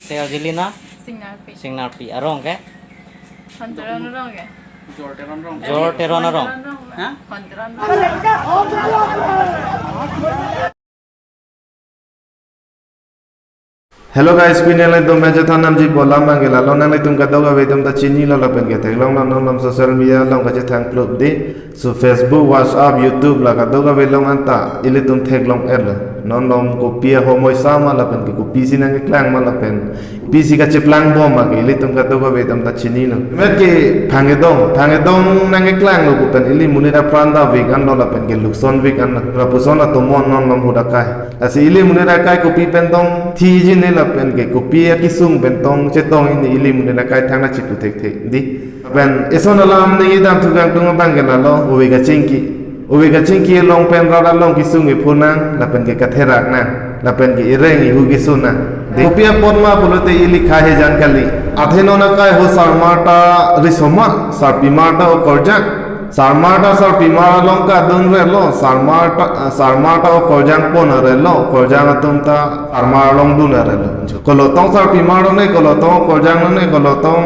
Si Angelina Singarpi. sing narpi arong ke? Hantaran orang ke? Jor teron arong. Hah? Hantaran orang. Hello guys, pinelai tum meja tanam ji bola mangela lo nang tum kata ga vetum ta chini lo lapen ke tek long long social media long ka thang club di so Facebook, WhatsApp, YouTube la kata ga velong anta ile tum thek long er non long ko pia ho moi sama lapen ke ko pisi nang klang ma lapen pisi ka cheplang bom ma ke ile tum kata ga vetum ta chini lo met ke phangedong nang klang lo ko pen ile munira pranda vegan lo lapen ke lukson vegan rapuson to mon non nom hudakai asi ile munira kai ko pi pen dong thi ji ne pen ke kopi ki sung ben tong che tong ini ilim ne na kai thang na chitu tek tek di ben eson alam ne idam tu gang tung bang ke la lo owe ga chinki long pen ra long ki sung e phunang la pen ke katherak na la pen ke ireng i hu ki suna de kopi pon ma bolote ili kha he jan kali atheno na kai ho sarmata risoma sarpimata o korjak sarmata sarpimara long ka dun re lo sarmata o korjang pon re lo korjang atum ta sarmara long dun re lo kolotong sarpimara ne kolotong korjang ne kolotong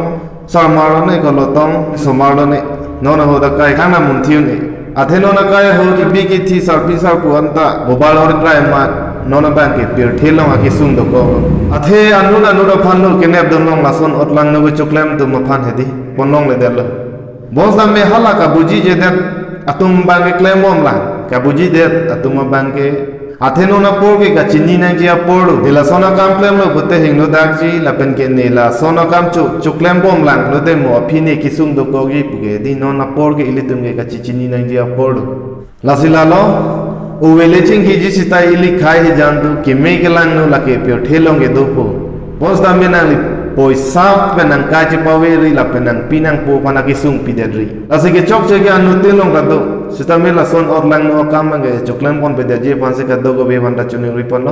sarmara ne kolotong somara ne nona ho da kai kana mun thiu ne atheno na kai ho ki bi ki thi sarpi sar ku anta bobal or krai ma nona ban ke pir thelong a ki sung do ko athe anu da phan ke ne dun long lason otlang no choklem tu ma phan hedi ponong le del Bosda me hala ka buji je det atum bange klemom la ka buji det atum bange atheno na porge ka chini na ji apor dila sona kam klem lo bote hingno dakji la pen ke ne la sona kam chuklem bom lang lo de mo phine kisung do kogi buge di no na porge ile tum ge ka chini na ji apor la sila lo o wele ching ki ji sita ili khai he jan du ke me ke lang no la ke pyo thelong ge do po bosda me na li poisa penang kaji paweri la penang pinang po panaki sung pidedri ase ke chok che ke anu telong ka do sistamela son or lang no kam ge choklam pon pe de je pan se ka do go be ban ta chuni ripon lo